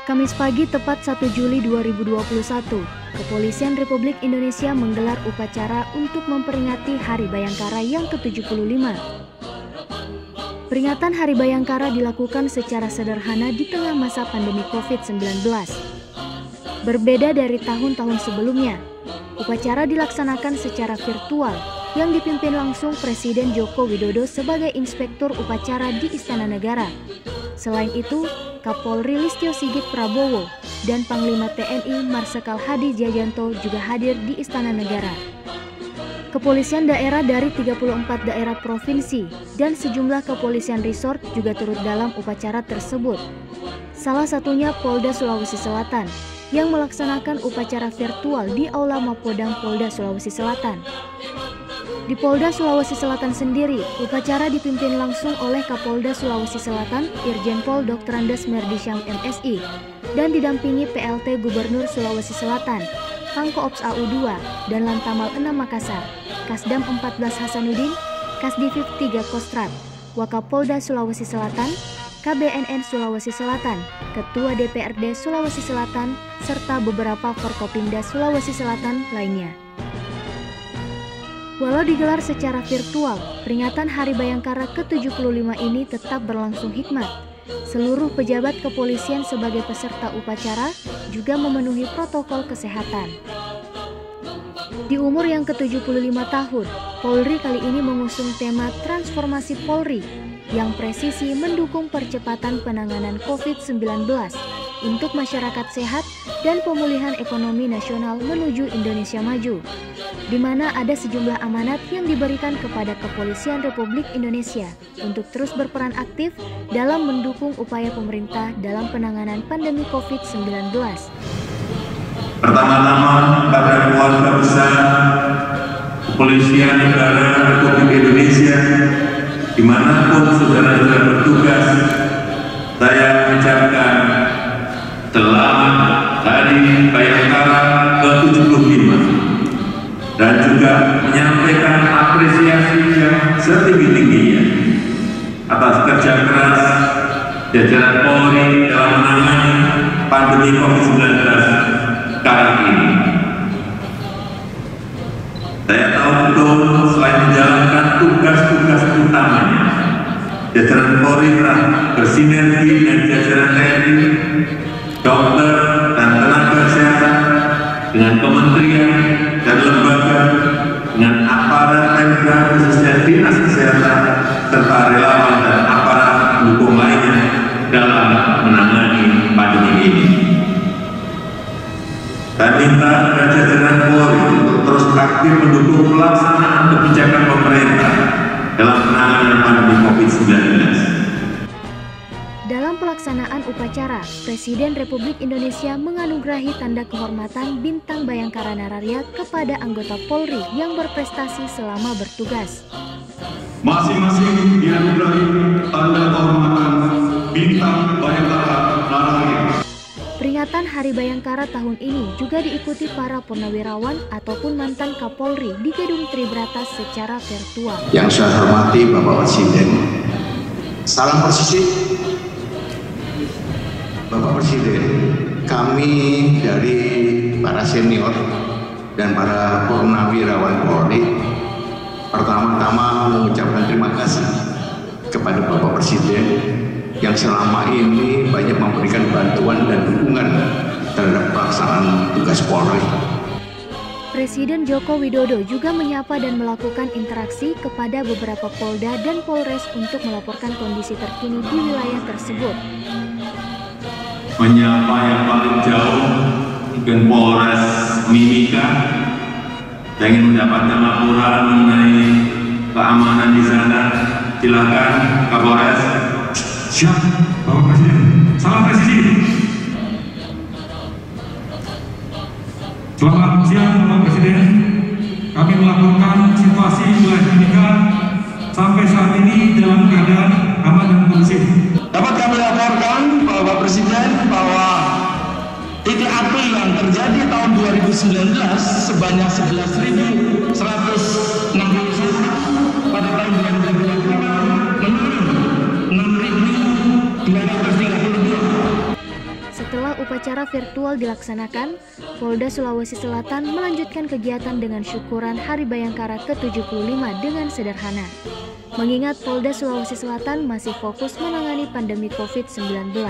Kamis pagi tepat 1 Juli 2021, Kepolisian Republik Indonesia menggelar upacara untuk memperingati Hari Bayangkara yang ke-75. Peringatan Hari Bayangkara dilakukan secara sederhana di tengah masa pandemi COVID-19. Berbeda dari tahun-tahun sebelumnya, upacara dilaksanakan secara virtual yang dipimpin langsung Presiden Joko Widodo sebagai Inspektur Upacara di Istana Negara. Selain itu, Kapolri Listio Sigit Prabowo dan Panglima TNI Marsikal Hadi Djajanto juga hadir di Istana Negara. Kepolisian daerah dari 34 daerah provinsi dan sejumlah kepolisian resort juga turut dalam upacara tersebut. Salah satunya Polda Sulawesi Selatan yang melaksanakan upacara virtual di Aula Mapodang Polda Sulawesi Selatan. Di Polda Sulawesi Selatan sendiri, upacara dipimpin langsung oleh Kapolda Sulawesi Selatan, Irjen Pol Dr. Andes Merdisyam MSI, dan didampingi PLT Gubernur Sulawesi Selatan, Pangkoops AU2, dan Lantamal 6 Makassar, Kasdam 14 Hasanuddin, Kasdivip 3 Kostrad, Wakapolda Sulawesi Selatan, KBNN Sulawesi Selatan, Ketua DPRD Sulawesi Selatan, serta beberapa Forkopimda Sulawesi Selatan lainnya. Walau digelar secara virtual, peringatan Hari Bayangkara ke-75 ini tetap berlangsung hikmat. Seluruh pejabat kepolisian sebagai peserta upacara juga memenuhi protokol kesehatan. Di umur yang ke-75 tahun, Polri kali ini mengusung tema Transformasi Polri yang presisi mendukung percepatan penanganan COVID-19 untuk masyarakat sehat dan pemulihan ekonomi nasional menuju Indonesia Maju, di mana ada sejumlah amanat yang diberikan kepada Kepolisian Republik Indonesia untuk terus berperan aktif dalam mendukung upaya pemerintah dalam penanganan pandemi COVID-19. Pertama-tama kepada keluarga besar Kepolisian Negara Republik Indonesia, dimanapun saudara-saudara bertugas, saya mengucapkan selamat Hari Bayangkara ke-75 dan juga menyampaikan apresiasi yang setinggi-tingginya atas kerja keras jajaran Polri dalam menangani pandemi COVID-19 sekarang ini. Saya tahu betul selain menjalankan tugas-tugas utamanya, jajaran Polri telah bersinergi dengan jajaran TNI, dokter dan tenaga kesehatan, dengan kementerian dan lembaga, dengan aparat Pemda khususnya Dinas Kesehatan, serta relawan dan aparat pendukung lainnya dalam menangani pandemi ini. Saya minta kepada jajaran Polri untuk terus aktif mendukung pelaksanaan kebijakan pemerintah dalam penanganan pandemi COVID-19. Dalam pelaksanaan upacara, Presiden Republik Indonesia menganugerahi tanda kehormatan Bintang Bayangkara Nararya kepada anggota Polri yang berprestasi selama bertugas. Masing-masing dianugerahi tanda kehormatan Bintang Bayangkara Nararya. Peringatan Hari Bayangkara tahun ini juga diikuti para purnawirawan ataupun mantan Kapolri di Gedung Tribrata secara virtual. Yang saya hormati Bapak Presiden, salam presisi. Bapak Presiden, kami dari para senior dan para purnawirawan Polri pertama-tama mengucapkan terima kasih kepada Bapak Presiden yang selama ini banyak memberikan bantuan dan dukungan terhadap pelaksanaan tugas Polri. Presiden Joko Widodo juga menyapa dan melakukan interaksi kepada beberapa Polda dan Polres untuk melaporkan kondisi terkini di wilayah tersebut. Menyapa yang paling jauh mungkin Polres Mimika, saya ingin mendapatkan laporan mengenai keamanan di sana. Silakan Kapolres. Siap, Bapak Presiden. Salam presisi. Selamat siang Bapak Presiden. Kami melaporkan situasi wilayah Mimika sampai saat ini dalam keadaan aman dan kondusif. Dapat kami laporkan Bapak Presiden bahwa titik api yang terjadi tahun 2019 sebanyak 11.161 pada tahun 2020 menurun 6.232. upacara virtual dilaksanakan, Polda Sulawesi Selatan melanjutkan kegiatan dengan syukuran Hari Bayangkara ke-75 dengan sederhana. Mengingat Polda Sulawesi Selatan masih fokus menangani pandemi COVID-19.